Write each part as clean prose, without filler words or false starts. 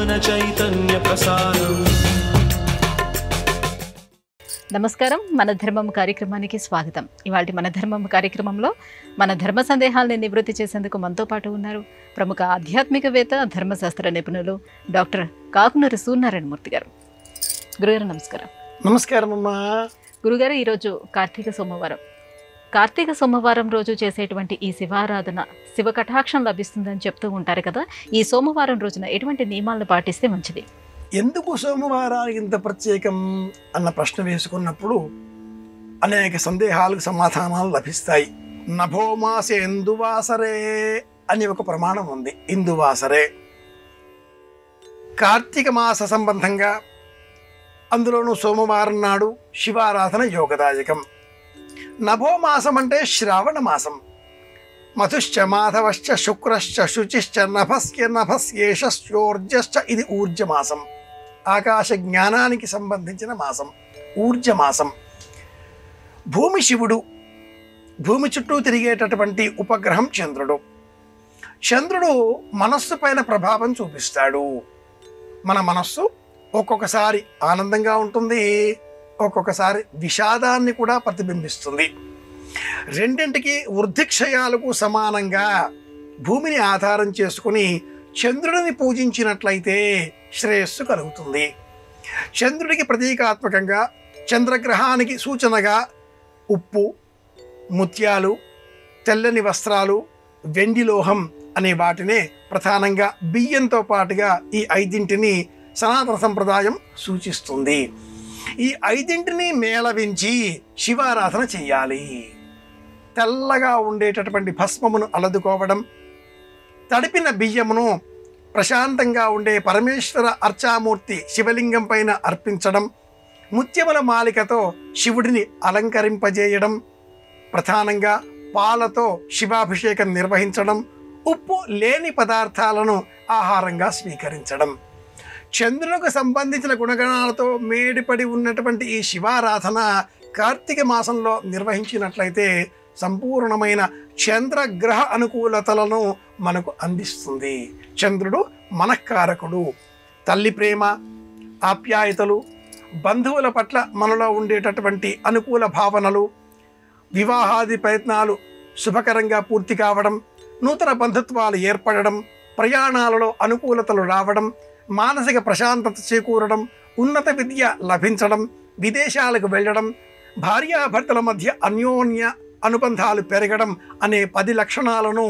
ज्ञान चैतन्य प्रसारम्। నమస్కారం, మన ధర్మం కార్యక్రమానికి స్వాగతం. ఇవాల్టి మన ధర్మం కార్యక్రమంలో మన ధర్మ సందేహాలను నివృత్తి చేసేందుకు మనతో పాటు ఉన్నారు ప్రముఖ ఆధ్యాత్మికవేత్త, ధర్మశాస్త్ర నిపుణులు డాక్టర్ కాకునూరి సూర్యనారాయణమూర్తి గారు. గురుగారు నమస్కారం. నమస్కారం అమ్మా. గురుగారు, ఈరోజు కార్తీక సోమవారం రోజు చేసేటువంటి ఈ శివారాధన శివ కటాక్షం లభిస్తుందని చెప్తూ ఉంటారు కదా, ఈ సోమవారం రోజున ఎటువంటి నియమాలను పాటిస్తే మంచిది? ఎందుకు సోమవారానికి ఇంత ప్రత్యేకం అన్న ప్రశ్న వేసుకున్నప్పుడు అనేక సందేహాలకు సమాధానాలు లభిస్తాయి. నభోమాసే ఇందువాసరే అని ఒక ప్రమాణం ఉంది. ఇందువాసరే కార్తీక మాస సంబంధంగా, అందులోనూ సోమవారం నాడు శివారాధన యోగదాయకం. నభోమాసం అంటే శ్రావణ మాసం. మధుశ్చ మాధవశ్చ శుక్రశ్చ శుచిశ్చ నభస్యేషస్యోర్జశ్చ ఇది ఊర్జమాసం. ఆకాశ జ్ఞానానికి సంబంధించిన మాసం ఊర్జమాసం. భూమి శివుడు, భూమి చుట్టూ తిరిగేటటువంటి ఉపగ్రహం చంద్రుడు. చంద్రుడు మనస్సు పైన ప్రభావం చూపిస్తాడు. మన మనస్సు ఒక్కొక్కసారి ఆనందంగా ఉంటుంది, ఒక్కొక్కసారి విషాదాన్ని కూడా ప్రతిబింబిస్తుంది. రెండింటికి వృద్ధిక్షయాలకు సమానంగా భూమిని ఆధారం చేసుకుని చంద్రుడిని పూజించినట్లయితే శ్రేయస్సు కలుగుతుంది. చంద్రుడికి ప్రతీకాత్మకంగా, చంద్రగ్రహానికి సూచనగా ఉప్పు, ముత్యాలు, తెల్లని వస్త్రాలు, వెండి లోహం అనే వాటినే ప్రధానంగా బియ్యంతో పాటుగా ఈ ఐదింటిని సనాతన సంప్రదాయం సూచిస్తుంది. ఈ ఐదింటిని మేళవించి శివారాధన చెయ్యాలి. తెల్లగా ఉండేటటువంటి భస్మమును అలదుకోవడం, తడిపిన బియ్యమును ప్రశాంతంగా ఉండే పరమేశ్వర అర్చామూర్తి శివలింగం పైన అర్పించడం, ముత్యముల మాలికతో శివుడిని అలంకరింపజేయడం, ప్రధానంగా పాలతో శివాభిషేకం నిర్వహించడం, ఉప్పు లేని పదార్థాలను ఆహారంగా స్వీకరించడం. చంద్రునికి సంబంధించిన గుణగణాలతో మేడిపడి ఉన్నటువంటి ఈ శివారాధన కార్తీక మాసంలో నిర్వహించినట్లయితే సంపూర్ణమైన చంద్రగ్రహ అనుకూలతలను మనకు అందిస్తుంది. చంద్రుడు మనఃకారకుడు. తల్లి ప్రేమ, ఆప్యాయతలు, బంధువుల పట్ల మనలో ఉండేటటువంటి అనుకూల భావనలు, వివాహాది ప్రయత్నాలు శుభకరంగా పూర్తి కావడం, నూతన బంధుత్వాలు ఏర్పడడం, ప్రయాణాలలో అనుకూలతలు రావడం, మానసిక ప్రశాంతత చేకూరడం, ఉన్నత విద్య లభించడం, విదేశాలకు వెళ్ళడం, భార్యాభర్తల మధ్య అన్యోన్య అనుబంధాలు పెరగడం అనే 10 లక్షణాలను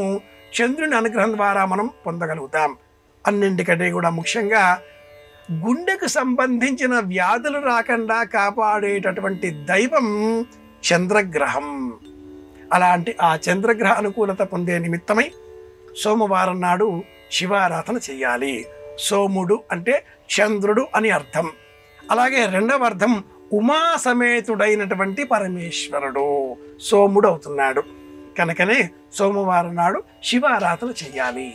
చంద్రుని అనుగ్రహం ద్వారా మనం పొందగలుగుతాం. అన్నింటికంటే కూడా ముఖ్యంగా గుండెకు సంబంధించిన వ్యాధులు రాకుండా కాపాడేటటువంటి దైవం చంద్రగ్రహం. అలాంటి ఆ చంద్రగ్రహ అనుకూలత పొందే నిమిత్తమై సోమవారం నాడు శివారాధన చెయ్యాలి. సోముడు అంటే చంద్రుడు అని అర్థం. అలాగే రెండవ అర్థం ఉమా సమేతుడైనటువంటి పరమేశ్వరుడు సోముడు అవుతున్నాడు. కనుకనే సోమవారం నాడు శివారాధన చెయ్యాలి.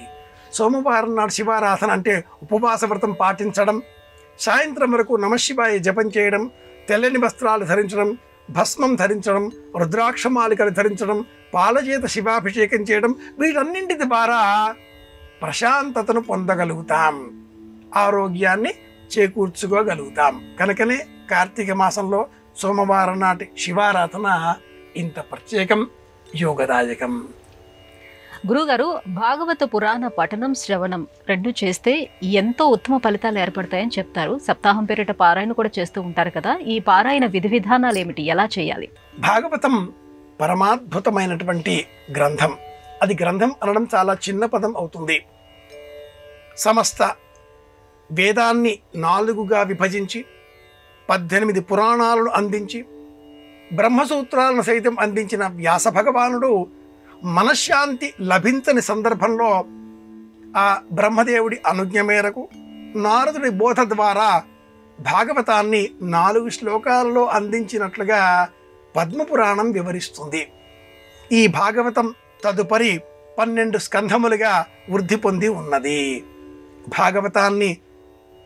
సోమవారం నాడు శివారాధన అంటే ఉపవాస వ్రతం పాటించడం, సాయంత్రం వరకు నమశివాయ జపం చేయడం, తెల్లని వస్త్రాలు ధరించడం, భస్మం ధరించడం, రుద్రాక్షమాలికలు ధరించడం, పాలచేత శివాభిషేకం చేయడం, వీటన్నింటి ద్వారా ప్రశాంతతను పొందగలుగుతాం, ఆరోగ్యాన్ని చేకూర్చుకోగలుగుతాం. కనుకనే కార్తీక మాసంలో సోమవారం నాటి శివారాధన ఇంత ప్రత్యేకం, యోగదాయకం. గురుగారు, భాగవత పురాణ పఠనం, శ్రవణం రెండు చేస్తే ఎంతో ఉత్తమ ఫలితాలు ఏర్పడతాయని చెప్తారు. సప్తాహం పేరిట పారాయణ కూడా చేస్తూ ఉంటారు కదా, ఈ పారాయణ విధి విధానాలు ఏమిటి, ఎలా చేయాలి? భాగవతం పరమాద్భుతమైనటువంటి గ్రంథం. అది గ్రంథం అనడం చాలా చిన్న పదం అవుతుంది. సమస్త వేదాన్ని 4గా విభజించి 18 పురాణాలను అందించి బ్రహ్మసూత్రాలను సైతం అందించిన వ్యాస భగవానుడు మనశ్శాంతి లభించని సందర్భంలో ఆ బ్రహ్మదేవుడి అనుజ్ఞ మేరకు నారదుడి బోధ ద్వారా భాగవతాన్ని 4 శ్లోకాలలో అందించినట్లుగా పద్మపురాణం వివరిస్తుంది. ఈ భాగవతం తదుపరి 12 స్కంధములుగా వృద్ధి పొంది ఉన్నది. భాగవతాన్ని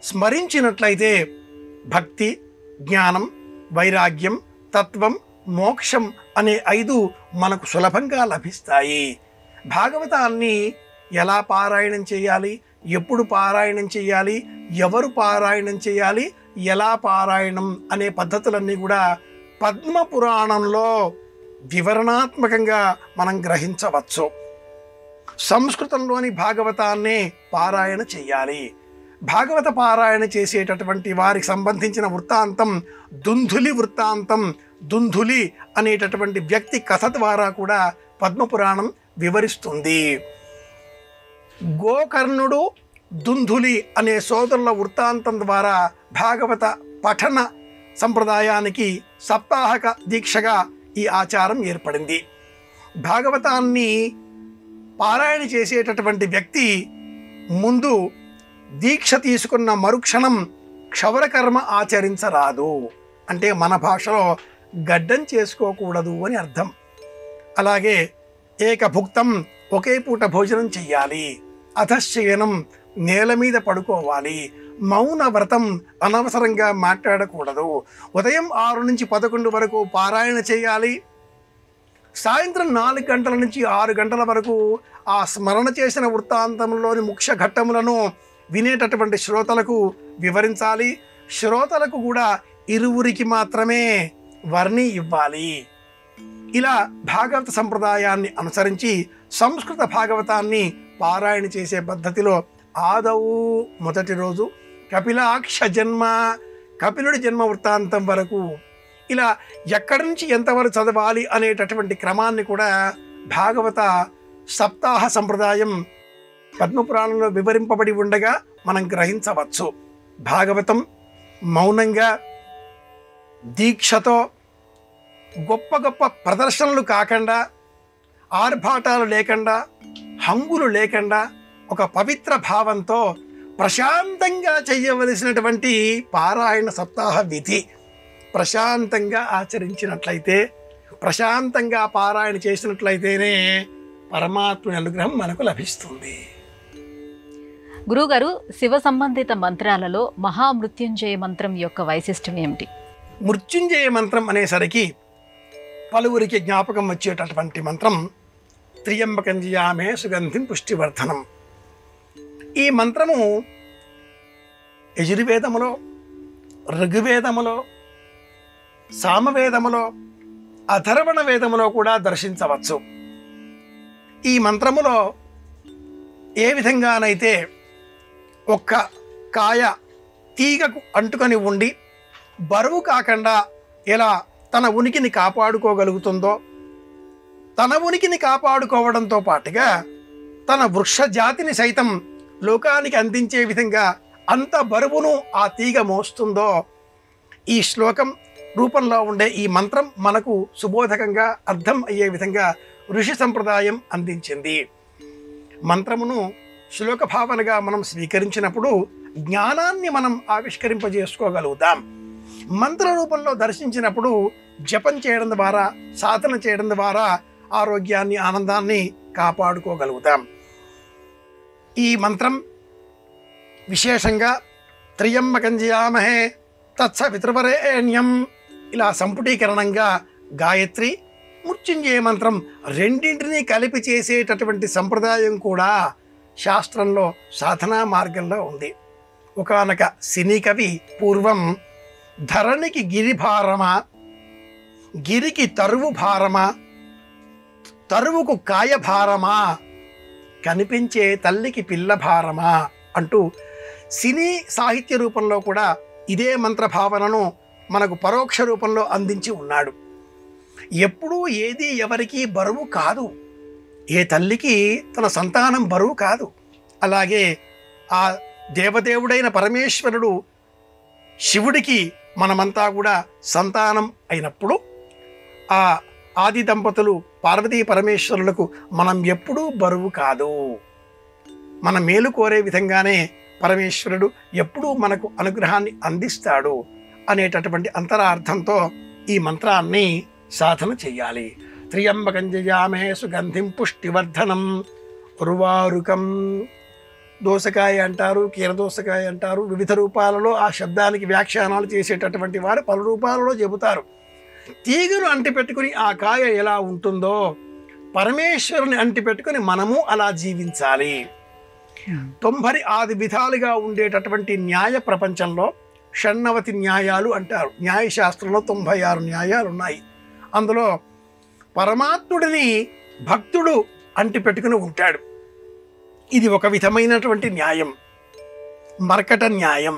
స్మరించినట్లయితే భక్తి, జ్ఞానం, వైరాగ్యం, తత్వం, మోక్షం అనే 5 మనకు సులభంగా లభిస్తాయి. భాగవతాన్ని ఎలా పారాయణం చేయాలి, ఎప్పుడు పారాయణం చేయాలి, ఎవరు పారాయణం చేయాలి, ఎలా పారాయణం అనే పద్ధతులన్నీ కూడా పద్మ పురాణంలో వివరణాత్మకంగా మనం గ్రహించవచ్చు. సంస్కృతంలోని భాగవతాన్నే పారాయణ చేయాలి. భాగవత పారాయణ చేసేటటువంటి వారికి సంబంధించిన వృత్తాంతం దుందులి వృత్తాంతం. దుందులి అనేటటువంటి వ్యక్తి కథ ద్వారా కూడా పద్మపురాణం వివరిస్తుంది. గోకర్ణుడు, దుందులి అనే సోదరుల వృత్తాంతం ద్వారా భాగవత పఠన సంప్రదాయానికి సప్తాహక దీక్షగా ఈ ఆచారం ఏర్పడింది. భాగవతాన్ని పారాయణ చేసేటటువంటి వ్యక్తి ముందు దీక్ష తీసుకున్న మరుక్షణం క్షవరకర్మ ఆచరించరాదు. అంటే మన భాషలో గడ్డం చేసుకోకూడదు అని అర్థం. అలాగే ఏకభుక్తం, ఒకే పూట భోజనం చెయ్యాలి. అధశ్చయనం, నేల మీద పడుకోవాలి. మౌన వ్రతం, అనవసరంగా మాట్లాడకూడదు. ఉదయం 6 నుంచి 11 వరకు పారాయణ చేయాలి. సాయంత్రం 4 గంటల నుంచి 6 గంటల వరకు ఆ స్మరణ చేసిన వృత్తాంతంలోని ముఖ్య ఘట్టములను వినేటటువంటి శ్రోతలకు వివరించాలి. శ్రోతలకు కూడా ఇరువురికి మాత్రమే వర్ణి ఇవ్వాలి. ఇలా భాగవత సంప్రదాయాన్ని అనుసరించి సంస్కృత భాగవతాన్ని పారాయణ చేసే పద్ధతిలో ఆదవు మొదటి రోజు కపిలాక్ష జన్మ, కపిలుడి జన్మ వృత్తాంతం వరకు ఇలా ఎక్కడి నుంచి ఎంతవరకు చదవాలి అనేటటువంటి క్రమాన్ని కూడా భాగవత సప్తాహ సంప్రదాయం పద్మపురాణంలో వివరింపబడి ఉండగా మనం గ్రహించవచ్చు. భాగవతం మౌనంగా దీక్షతో గొప్ప గొప్ప ప్రదర్శనలు కాకుండా, ఆర్భాటాలు లేకుండా, హంగులు లేకుండా ఒక పవిత్ర భావంతో ప్రశాంతంగా చేయవలసినటువంటి పారాయణ సప్తాహ విధి ప్రశాంతంగా ఆచరించినట్లయితే, ప్రశాంతంగా పారాయణ చేసినట్లయితేనే పరమాత్మ అనుగ్రహం మనకు లభిస్తుంది. గురుగారు, శివ సంబంధిత మంత్రాలలో మహామృత్యుంజయ మంత్రం యొక్క వైశిష్టం ఏమిటి? మృత్యుంజయ మంత్రం అనేసరికి పలువురికి జ్ఞాపకం వచ్చేటటువంటి మంత్రం త్రియంబకం జయామే సుగంధిం పుష్టివర్ధనం. ఈ మంత్రము యజుర్వేదములో, ఋగ్వేదములో, సామవేదములో, అథర్వణ వేదములో కూడా దర్శించవచ్చు. ఈ మంత్రములో ఏ విధంగానైతే ఒక్క కాయ తీగకు అంటుకొని ఉండి బరువు కాకుండా ఎలా తన ఉనికిని కాపాడుకోగలుగుతుందో, తన ఉనికిని కాపాడుకోవడంతో పాటుగా తన వృక్ష జాతిని సైతం లోకానికి అందించే విధంగా అంత బరువును ఆ తీగ మోస్తుందో, ఈ శ్లోకం రూపంలో ఉండే ఈ మంత్రం మనకు సుబోధకంగా అర్థం అయ్యే విధంగా ఋషి సంప్రదాయం అందించింది. మంత్రమును శ్లోక భావనగా మనం స్వీకరించినప్పుడు జ్ఞానాన్ని మనం ఆవిష్కరింపజేసుకోగలుగుతాం. మంత్ర రూపంలో దర్శించినప్పుడు జపం చేయడం ద్వారా, సాధన చేయడం ద్వారా ఆరోగ్యాన్ని, ఆనందాన్ని కాపాడుకోగలుగుతాం. ఈ మంత్రం విశేషంగా త్రియంబకం జయామహే తత్సవితృవరేణ్యం ఇలా సంపుటీకరణంగా గాయత్రి, మృత్యుంజయ మంత్రం రెండింటినీ కలిపి చేసేటటువంటి సంప్రదాయం కూడా శాస్త్రంలో సాధనా మార్గంలో ఉంది. ఒకానొక సినీ కవి పూర్వం ధరణికి గిరి భారమా, గిరికి తరువు భారమా, తరువుకు కాయ భారమా, కనిపించే తల్లికి పిల్ల భారమా అంటూ సినీ సాహిత్య రూపంలో కూడా ఇదే మంత్ర భావనను మనకు పరోక్ష రూపంలో అందించి ఉన్నాడు. ఎప్పుడూ ఏది ఎవరికి బరువు కాదు. ఏ తల్లికి తన సంతానం బరువు కాదు. అలాగే ఆ దేవదేవుడైన పరమేశ్వరుడు శివుడికి మనమంతా కూడా సంతానం అయినప్పుడు ఆ ఆది దంపతులు పార్వతీ పరమేశ్వరులకు మనం ఎప్పుడూ బరువు కాదు. మన మేలు కోరే విధంగానే పరమేశ్వరుడు ఎప్పుడూ మనకు అనుగ్రహాన్ని అందిస్తాడు అనేటటువంటి అంతరార్థంతో ఈ మంత్రాన్ని సాధన చెయ్యాలి. త్రియంబకం జయామే సుగంధిం పుష్టివర్ధనం. ఉర్వారుకం దోసకాయ అంటారు, కీరదోసకాయ అంటారు. వివిధ రూపాలలో ఆ శబ్దానికి వ్యాఖ్యానాలు చేసేటటువంటి వారు పలు రూపాలలో చెబుతారు. తీగను అంటిపెట్టుకుని ఆ కాయ ఎలా ఉంటుందో పరమేశ్వరుని అంటిపెట్టుకుని మనము అలా జీవించాలి. 96 విధాలుగా ఉండేటటువంటి న్యాయ ప్రపంచంలో షణ్ణవతి న్యాయాలు అంటారు. న్యాయశాస్త్రంలో 96 న్యాయాలు ఉన్నాయి. అందులో పరమాత్ముడిని భక్తుడు అంటి పెట్టుకుని ఉంటాడు. ఇది ఒక విధమైనటువంటి న్యాయం, మర్కట న్యాయం.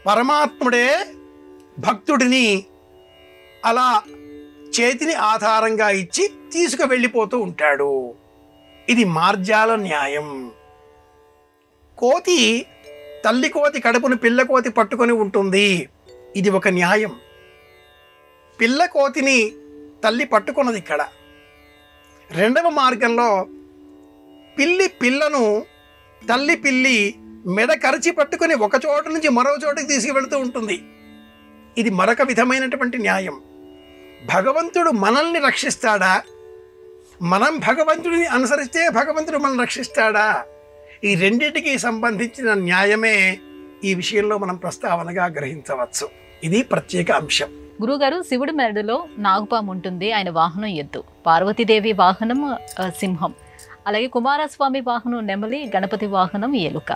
పరమాత్ముడే భక్తుడిని అలా చేతిని ఆధారంగా ఇచ్చి తీసుకువెళ్ళిపోతూ ఉంటాడు. ఇది మార్జాల న్యాయం. కోతి తల్లి కోతి కడుపును పిల్ల కోతి పట్టుకొని ఉంటుంది. ఇది ఒక న్యాయం. పిల్ల కోతిని తల్లి పట్టుకున్నది ఇక్కడ. రెండవ మార్గంలో పిల్లి పిల్లను తల్లి పిల్లి మెడ కరిచి పట్టుకుని ఒక చోట నుంచి మరో చోటకి తీసుకువెళుతూ ఉంటుంది. ఇది మరొక విధమైనటువంటి న్యాయం. భగవంతుడు మనల్ని రక్షిస్తాడా? మనం భగవంతుడిని అనుసరిస్తే భగవంతుడు మనల్ని రక్షిస్తాడా? ఈ రెండింటికి సంబంధించిన న్యాయమే ఈ విషయంలో మనం ప్రస్తావనగా గ్రహించవచ్చు. ఇది ప్రత్యేక అంశం. గురుగారు, శివుడి మెడలో నాగుపాము ఉంటుంది, ఆయన వాహనం ఎద్దు. పార్వతీదేవి వాహనం సింహం, అలాగే కుమారస్వామి వాహనం నెమలి, గణపతి వాహనం ఎలుక.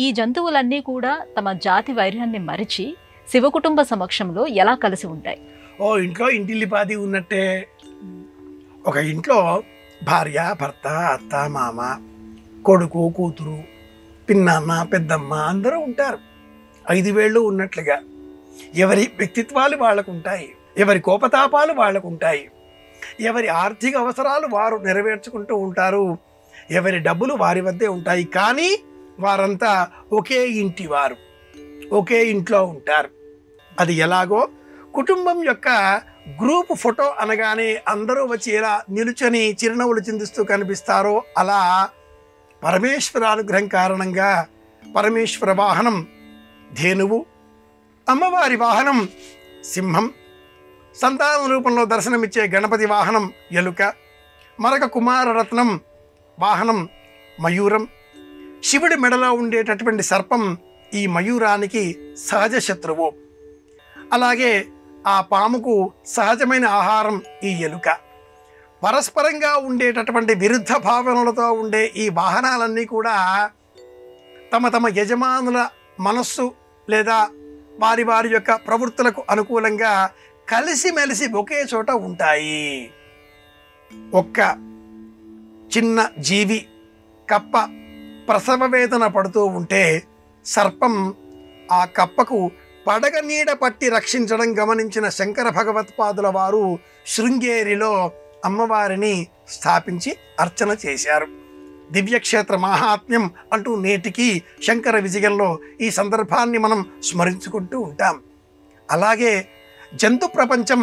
ఈ జంతువులన్నీ కూడా తమ జాతి వైర్యాన్ని మరిచి శివ కుటుంబ సమక్షంలో ఎలా కలిసి ఉంటాయి? ఇంట్లో ఇంటిల్లిపాది ఉన్నట్టే. ఒక ఇంట్లో భార్య, భర్త, అత్త, మామ, కొడుకు, కూతురు, పిన్నమ్మ, పెద్దమ్మ అందరూ ఉంటారు. 5 వేళ్ళు ఉన్నట్లుగా. ఎవరి వ్యక్తిత్వాలు వాళ్ళకు ఉంటాయి, ఎవరి కోపతాపాలు వాళ్ళకు ఉంటాయి, ఎవరి ఆర్థిక అవసరాలు వారు నెరవేర్చుకుంటూ ఉంటారు, ఎవరి డబ్బులు వారి వద్దే ఉంటాయి. కానీ వారంతా ఒకే ఇంటి వారు, ఒకే ఇంట్లో ఉంటారు. అది ఎలాగో కుటుంబం యొక్క గ్రూప్ ఫోటో అనగానే అందరూ వచ్చి ఎలా నిలుచొని చిరునవ్వులు చిందిస్తూ కనిపిస్తారో అలా పరమేశ్వర అనుగ్రహం కారణంగా పరమేశ్వర వాహనం ధేనువు, అమ్మవారి వాహనం సింహం, సంతాన రూపంలో దర్శనమిచ్చే గణపతి వాహనం ఎలుక, మరొక కుమారరత్నం వాహనం మయూరం, శివుడి మెడలో ఉండేటటువంటి సర్పం ఈ మయూరానికి సహజ శత్రువు. అలాగే ఆ పాముకు సహజమైన ఆహారం ఈ ఎలుక. పరస్పరంగా ఉండేటటువంటి విరుద్ధ భావనలతో ఉండే ఈ వాహనాలన్నీ కూడా తమ తమ యజమానుల మనస్సు లేదా వారి వారి యొక్క ప్రవృత్తులకు అనుకూలంగా కలిసిమెలిసి ఒకే చోట ఉంటాయి. ఒక్క చిన్న జీవి కప్ప ప్రసవ వేదన పడుతూ ఉంటే సర్పం ఆ కప్పకు పడగ నీడ పట్టి రక్షించడం గమనించిన శంకర భగవత్పాదుల వారు శృంగేరిలో అమ్మవారిని స్థాపించి అర్చన చేశారు. దివ్యక్షేత్ర మహాత్మ్యం అంటూ నేటికి శంకర విజయంలో ఈ సందర్భాన్ని మనం స్మరించుకుంటూ ఉంటాం. అలాగే జంతు ప్రపంచం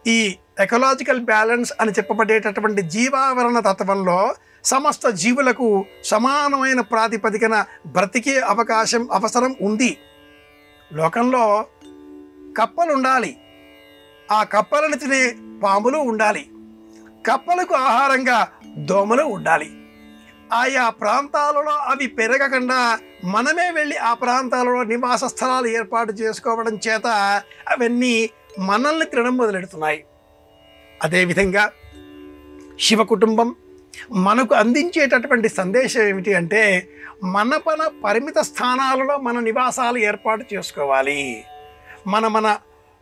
ఈ ఎకలాజికల్ బ్యాలెన్స్ అని చెప్పబడేటటువంటి జీవావరణ తత్వంలో సమస్త జీవులకు సమానమైన ప్రాతిపదికన బ్రతికే అవసరం ఉంది. లోకంలో కప్పలు ఉండాలి, ఆ కప్పలను తినే పాములు ఉండాలి, కప్పలకు ఆహారంగా దోమలు ఉండాలి. ఆయా ప్రాంతాలలో అవి పెరగకుండా మనమే వెళ్ళి ఆ ప్రాంతాలలో నివాస స్థలాలు ఏర్పాటు చేసుకోవడం చేత అవన్నీ మనల్ని తినడం మొదలెడుతున్నాయి. అదేవిధంగా శివ కుటుంబం మనకు అందించేటటువంటి సందేశం ఏమిటి అంటే మన పరిమిత స్థానాలలో మన నివాసాలు ఏర్పాటు చేసుకోవాలి, మన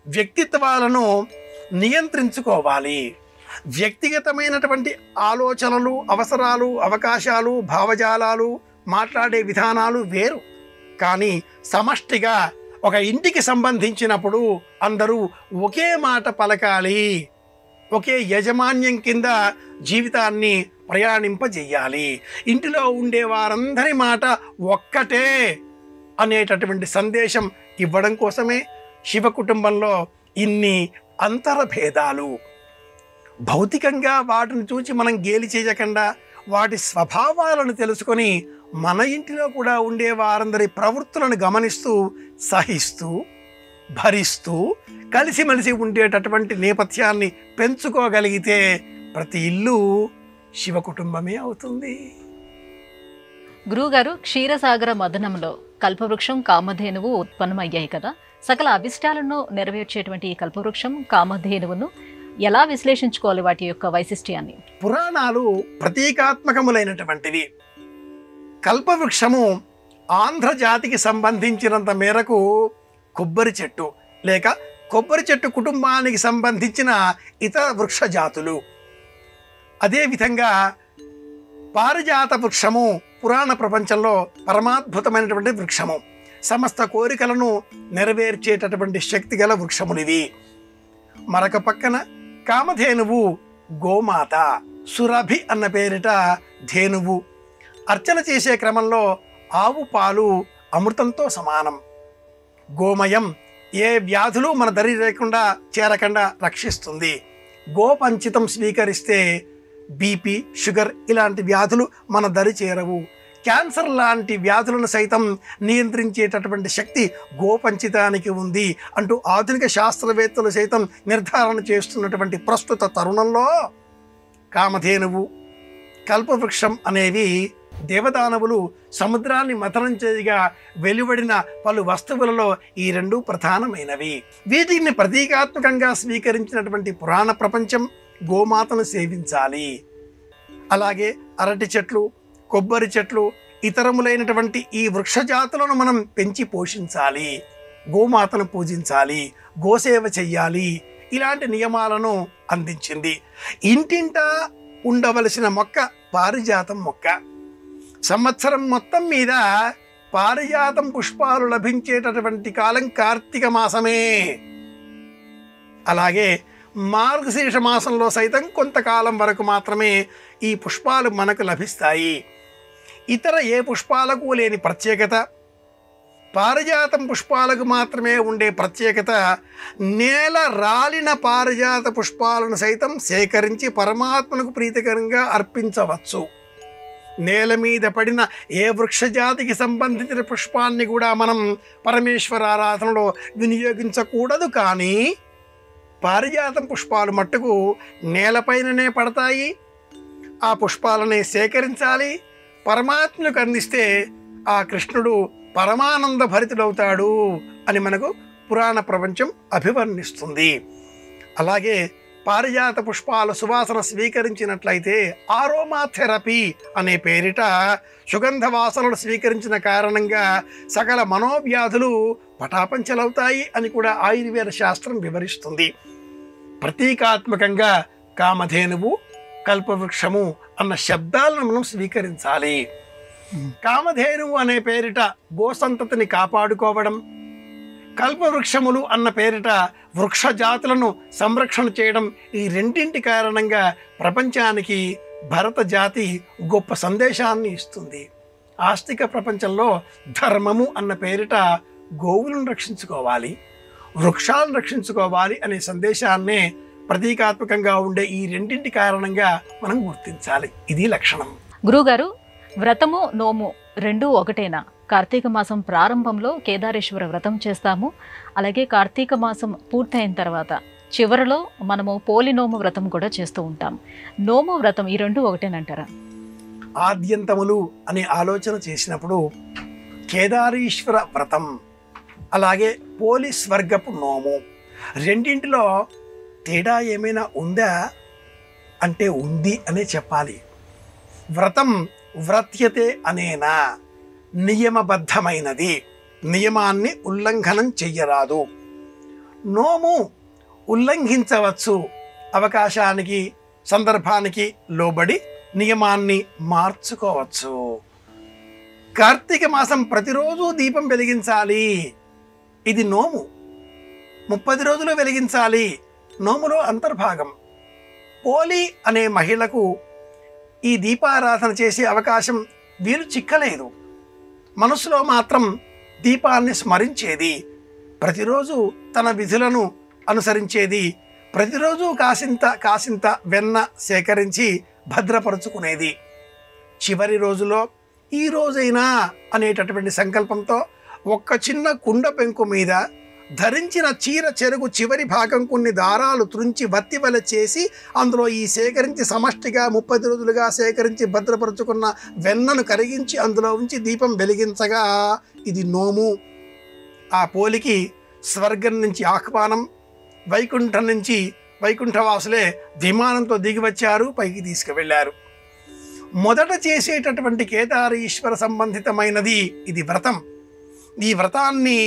వ్యక్తిత్వాలను నియంత్రించుకోవాలి. వ్యక్తిగతమైనటువంటి ఆలోచనలు, అవసరాలు, అవకాశాలు, భావజాలాలు, మాట్లాడే విధానాలు వేరు. కానీ సమష్టిగా ఒక ఇంటికి సంబంధించినప్పుడు అందరూ ఒకే మాట పలకాలి, ఒకే యజమాన్యం కింద జీవితాన్ని ప్రయాణింపజేయాలి. ఇంటిలో ఉండే వారందరి మాట ఒక్కటే అనేటటువంటి సందేశం ఇవ్వడం కోసమే శివ కుటుంబంలో ఇన్ని అంతరభేదాలు. భౌతికంగా వాటిని చూచి మనం గేలి చేయకుండా వాటి స్వభావాలను తెలుసుకొని మన ఇంటిలో కూడా ఉండే వారందరి ప్రవృత్తులను గమనిస్తూ సహిస్తూ భరిస్తూ కలిసిమెలిసి ఉండేటటువంటి నేపథ్యాన్ని పెంచుకోగలిగితే ప్రతి ఇల్లు శివ కుటుంబమే అవుతుంది. గురువుగారు, క్షీరసాగర మదనంలో కల్పవృక్షం, కామధేనువు ఉత్పన్నమయ్యాయి కదా. సకల అభిష్టాలను నెరవేర్చేటువంటి ఈ కల్పవృక్షం, కామధేనువును ఎలా విశ్లేషించుకోవాలి, వాటి యొక్క వైశిష్ట్యాన్ని? పురాణాలు ప్రతీకాత్మకములైనటువంటివి. కల్పవృక్షము ఆంధ్ర జాతికి సంబంధించినంత మేరకు కొబ్బరి చెట్టు లేక కొబ్బరి చెట్టు కుటుంబానికి సంబంధించిన ఇతర వృక్ష జాతులు. అదేవిధంగా పారిజాత వృక్షము పురాణ ప్రపంచంలో పరమాద్భుతమైనటువంటి వృక్షము. సమస్త కోరికలను నెరవేర్చేటటువంటి శక్తి గల వృక్షములివి. మరొక పక్కన కామధేనువు గోమాత, సురభి అన్న పేరిట ధేనువు. అర్చన చేసే క్రమంలో ఆవు పాలు అమృతంతో సమానం. గోమయం ఏ వ్యాధులు మన దరి లేకుండా చేరకుండా రక్షిస్తుంది. గోపంచితం స్వీకరిస్తే బీపీ, షుగర్ ఇలాంటి వ్యాధులు మన దరి చేరవు. క్యాన్సర్ లాంటి వ్యాధులను సైతం నియంత్రించేటటువంటి శక్తి గోపంచితానికి ఉంది అంటూ ఆధునిక శాస్త్రవేత్తలు సైతం నిర్ధారణ చేస్తున్నటువంటి ప్రస్తుత తరుణంలో కామధేనువు, కల్పవృక్షం అనేవి దేవదానవులు సముద్రాన్ని మథనం చేయగా వెలువడిన పలు వస్తువులలో ఈ రెండు ప్రధానమైనవి. వీటిని ప్రతీకాత్మకంగా స్వీకరించినటువంటి పురాణ ప్రపంచం గోమాతను సేవించాలి. అలాగే అరటి చెట్లు, కొబ్బరి చెట్లు, ఇతరములైనటువంటి ఈ వృక్షజాతులను మనం పెంచి పోషించాలి. గోమాతను పూజించాలి, గోసేవ చెయ్యాలి. ఇలాంటి నియమాలను అందించింది. ఇంటింటా ఉండవలసిన మొక్క పారిజాతం మొక్క. సంవత్సరం మొత్తం మీద పారిజాతం పుష్పాలు లభించేటటువంటి కాలం కార్తీక మాసమే. అలాగే మార్గశీర్ష మాసంలో సైతం కొంతకాలం వరకు మాత్రమే ఈ పుష్పాలు మనకు లభిస్తాయి. ఇతర ఏ పుష్పాలకు లేని ప్రత్యేకత, పారిజాతం పుష్పాలకు మాత్రమే ఉండే ప్రత్యేకత, నేల రాలిన పారిజాత పుష్పాలను సైతం సేకరించి పరమాత్మకు ప్రీతికరంగా అర్పించవచ్చు. నేల మీద పడిన ఏ వృక్షజాతికి సంబంధించిన పుష్పాన్ని కూడా మనం పరమేశ్వర ఆరాధనలో వినియోగించకూడదు. కానీ పారిజాతం పుష్పాలు మట్టుకు నేలపైననే పడతాయి. ఆ పుష్పాలనే సేకరించాలి, పరమాత్మకు అందిస్తే ఆ కృష్ణుడు పరమానంద భరితుడవుతాడు అని మనకు పురాణ ప్రపంచం అభివర్ణిస్తుంది. అలాగే పారిజాత పుష్పాల సువాసన స్వీకరించినట్లయితే ఆరోమా థెరపీ అనే పేరిట సుగంధ వాసనలు స్వీకరించిన కారణంగా సకల మనోవ్యాధులు పటాపంచలవుతాయి అని కూడా ఆయుర్వేద శాస్త్రం వివరిస్తుంది. ప్రతీకాత్మకంగా కామధేనువు, కల్పవృక్షము అన్న శబ్దాలను మనం స్వీకరించాలి. కామధేనువు అనే పేరిట గోసంతతిని కాపాడుకోవడం, కల్పవృక్షములు అన్న పేరిట వృక్ష జాతులను సంరక్షణ చేయడం, ఈ రెండింటి కారణంగా ప్రపంచానికి భరత జాతి గొప్ప సందేశాన్ని ఇస్తుంది. ఆస్తిక ప్రపంచంలో ధర్మము అన్న పేరిట గోవులను రక్షించుకోవాలి, వృక్షాలను రక్షించుకోవాలి అనే సందేశాన్నే ప్రతీకాత్మకంగా ఉండే ఈ రెండింటి కారణంగా మనం గుర్తించాలి. ఇది లక్షణం. గురువుగారు, వ్రతము నోము రెండూ ఒకటేనా? కార్తీక మాసం ప్రారంభంలో కేదారేశ్వర వ్రతం చేస్తాము, అలాగే కార్తీక మాసం పూర్తయిన తర్వాత చివరిలో మనము పోలి నోము వ్రతం కూడా చేస్తూ ఉంటాం. నోము వ్రతం ఈ రెండు ఒకటేనంటారా? ఆద్యంతములు అనే ఆలోచన చేసినప్పుడు కేదారేశ్వర వ్రతం అలాగే పోలి స్వర్గపు నోము రెండింటిలో తేడా ఏమైనా ఉందా అంటే ఉంది అనే చెప్పాలి. వ్రతం వ్రత్యతే అనేనా, నియమబద్ధమైనది, నియమాన్ని ఉల్లంఘనం చెయ్యరాదు. నోము ఉల్లంఘించవచ్చు, అవకాశానికి సందర్భానికి లోబడి నియమాన్ని మార్చుకోవచ్చు. కార్తీక మాసం ప్రతిరోజు దీపం వెలిగించాలి, ఇది నోము. 30 రోజులు వెలిగించాలి, నోములో అంతర్భాగం. పోలి అనే మహిళకు ఈ దీపారాధన చేసే అవకాశం వీలు చిక్కలేదు. మనసులో మాత్రం దీపాన్ని స్మరించేది, ప్రతిరోజు తన విధులను అనుసరించేది, ప్రతిరోజు కాసింత వెన్న సేకరించి భద్రపరుచుకునేది. చివరి రోజులో ఈ రోజైనా అనేటటువంటి సంకల్పంతో ఒక్క చిన్న కుండ పెంకు మీద ధరించిన చీర చెరుగు చివరి భాగం కొన్ని దారాలు త్రుంచి వత్తివల చేసి అందులో ఈ సేకరించి సమష్టిగా 30 రోజులుగా సేకరించి భద్రపరుచుకున్న వెన్నను కరిగించి అందులో ఉంచి దీపం వెలిగించగా ఇది నోము. ఆ పోలికి స్వర్గం నుంచి ఆహ్వానం, వైకుంఠం నుంచి వైకుంఠవాసులే విమానంతో దిగి వచ్చారు, పైకి తీసుకువెళ్ళారు. మొదట చేసేటటువంటి కేదారీశ్వర సంబంధితమైనది ఇది వ్రతం. ఈ వ్రతాన్ని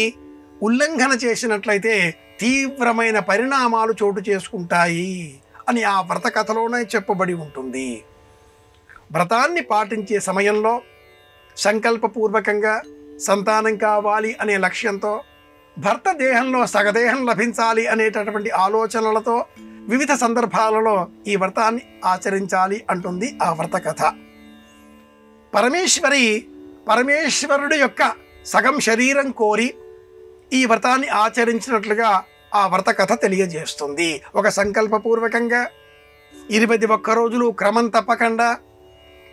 ఉల్లంఘన చేసినట్లయితే తీవ్రమైన పరిణామాలు చోటు చేసుకుంటాయి అని ఆ వ్రత కథలోనే చెప్పబడి ఉంటుంది. వ్రతాన్ని పాటించే సమయంలో సంకల్పపూర్వకంగా సంతానం కావాలి అనే లక్ష్యంతో, భర్త దేహంలో సగదేహం లభించాలి అనేటటువంటి ఆలోచనలతో వివిధ సందర్భాలలో ఈ వ్రతాన్ని ఆచరించాలి అంటుంది ఆ వ్రత కథ. పరమేశ్వరుడు యొక్క సగం శరీరం కోరి ఈ వ్రతాన్ని ఆచరించినట్లుగా ఆ వ్రత కథ తెలియజేస్తుంది. ఒక సంకల్పపూర్వకంగా 21 రోజులు క్రమం తప్పకుండా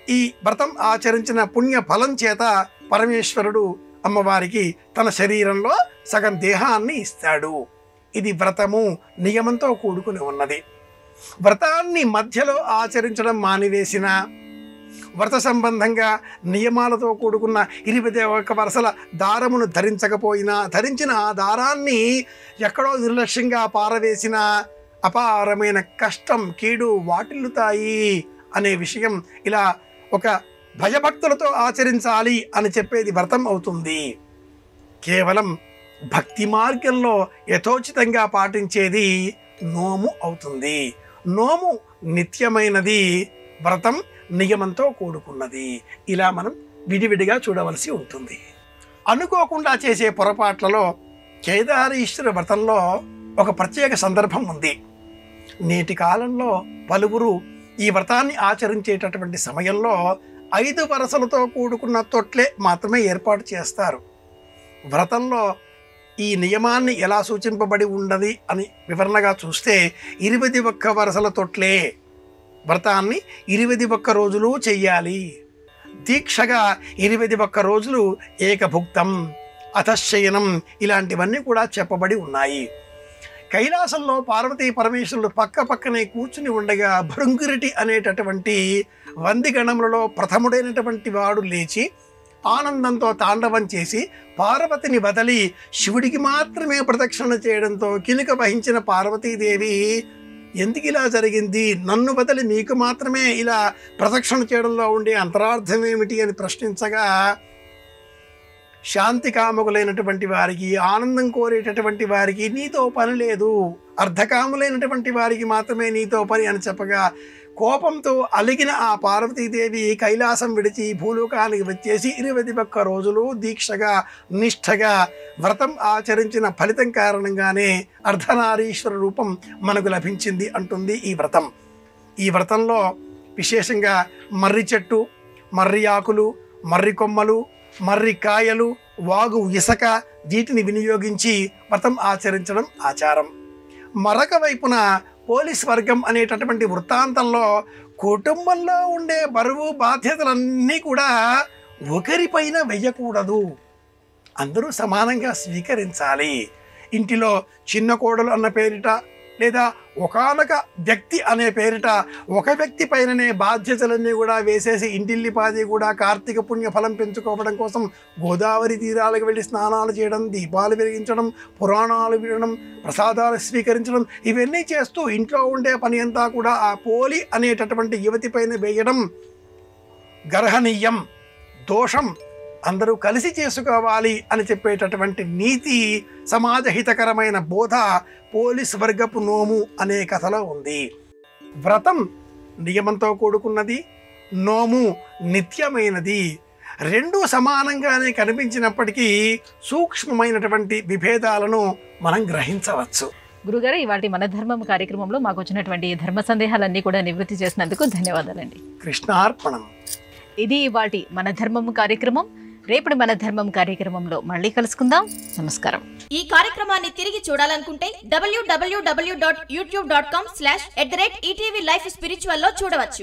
ఈ వ్రతం ఆచరించిన పుణ్య ఫలం చేత పరమేశ్వరుడు అమ్మవారికి తన శరీరంలో సగం దేహాన్ని ఇస్తాడు. ఇది వ్రతము, నియమంతో కూడుకుని ఉన్నది. వ్రతాన్ని మధ్యలో ఆచరించడం మానివేసిన, వ్రత సంబంధంగా నియమాలతో కూడుకున్న 21 వరసల దారమును ధరించకపోయినా, ధరించిన ఆ దారాన్ని ఎక్కడో నిర్లక్ష్యంగా పారవేసిన అపారమైన కష్టం, కీడు వాటిల్లుతాయి అనే విషయం ఇలా ఒక భయభక్తులతో ఆచరించాలి అని చెప్పేది వ్రతం అవుతుంది. కేవలం భక్తి మార్గంలో యథోచితంగా పాటించేది నోము అవుతుంది. నోము నిత్యమైనది, వ్రతం నియమంతో కూడుకున్నది. ఇలా మనం విడివిడిగా చూడవలసి ఉంటుంది. అనుకోకుండా చేసే పొరపాట్లలో కేదారీశ్వర వ్రతంలో ఒక ప్రత్యేక సందర్భం ఉంది. నేటి కాలంలో పలువురు ఈ వ్రతాన్ని ఆచరించేటటువంటి సమయంలో 5 వరసలతో కూడుకున్న తొట్లే మాత్రమే ఏర్పాటు చేస్తారు. వ్రతంలో ఈ నియమాన్ని ఎలా సూచింపబడి ఉన్నది అని వివరణగా చూస్తే 21 వరసల తొట్లే. వ్రతాన్ని 21 రోజులు చెయ్యాలి. దీక్షగా 21 రోజులు ఏకభుక్తం, అతశయనం ఇలాంటివన్నీ కూడా చెప్పబడి ఉన్నాయి. కైలాసంలో పార్వతీ పరమేశ్వరుడు పక్క పక్కనే కూర్చుని ఉండగా భృంగురిటి అనేటటువంటి వందిగణములలో ప్రథముడైనటువంటి వాడు లేచి ఆనందంతో తాండవం చేసి పార్వతిని వదలి శివుడికి మాత్రమే ప్రదక్షిణ చేయడంతో కినుక వహించిన పార్వతీదేవి, ఎందుకు ఇలా జరిగింది, నన్ను వదలి మీకు మాత్రమే ఇలా ప్రదక్షిణ చేయడంలో ఉండే అంతరార్థం ఏమిటి అని ప్రశ్నించగా, శాంతి కాముకులైనటువంటి వారికి, ఆనందం కోరేటటువంటి వారికి నీతో పని లేదు, అర్ధకాములైనటువంటి వారికి మాత్రమే నీతో పని అని చెప్పగా, కోపంతో అలిగిన ఆ పార్వతీదేవి కైలాసం విడిచి భూలోకానికి వచ్చేసి 21 రోజులు దీక్షగా నిష్ఠగా వ్రతం ఆచరించిన ఫలితం కారణంగానే అర్ధనారీశ్వర రూపం మనకు లభించింది అంటుంది ఈ వ్రతం. ఈ వ్రతంలో విశేషంగా మర్రి చెట్టు, మర్రి ఆకులు, మర్రి కొమ్మలు, మర్రి కాయలు, వాగు ఇసక వీటిని వినియోగించి వ్రతం ఆచరించడం ఆచారం. మరొక వైపున పోలీస్ వర్గం అనేటటువంటి వృత్తాంతంలో కుటుంబంలో ఉండే బరువు బాధ్యతలన్నీ కూడా ఒకరిపైన వెయ్యకూడదు, అందరూ సమానంగా స్వీకరించాలి. ఇంటిలో చిన్న కోడలు అన్న పేరిట లేదా ఒకానొక వ్యక్తి అనే పేరిట ఒక వ్యక్తి పైననే బాధ్యతలన్నీ కూడా వేసేసి ఇంటిల్లిపాది కూడా కార్తీక పుణ్య ఫలం పెంచుకోవడం కోసం గోదావరి తీరాలకు వెళ్ళి స్నానాలు చేయడం, దీపాలు వెలిగించడం, పురాణాలు వినడం, ప్రసాదాలు స్వీకరించడం ఇవన్నీ చేస్తూ ఇంట్లో ఉండే పని అంతా కూడా ఆ పోలి అనేటటువంటి యువతి పైన వేయడం గర్హనీయం, దోషం. అందరూ కలిసి చేసుకోవాలి అని చెప్పేటటువంటి నీతి, సమాజహితకరమైన బోధ పోలీస్ వర్గపు నోము అనే కథలో ఉంది. వ్రతం నియమంతో కూడుకున్నది, నోము నిత్యమైనది. రెండూ సమానంగానే కనిపించినప్పటికీ సూక్ష్మమైనటువంటి విభేదాలను మనం గ్రహించవచ్చు. గురుగారు, ఇవాళ మన ధర్మం కార్యక్రమంలో మాకు వచ్చినటువంటి ధర్మ సందేహాలన్నీ కూడా నివృత్తి చేసినందుకు ధన్యవాదాలండి. కృష్ణార్పణం. ఇది ఇవాళ మన ధర్మం కార్యక్రమం. రేపటి మన ధర్మం కార్యక్రమంలో మళ్ళీ కలుసుకుందాం. నమస్కారం. ఈ కార్యక్రమాన్ని తిరిగి చూడాలనుకుంటే www.youtube.com/@ETV Life Spiritual లో చూడవచ్చు.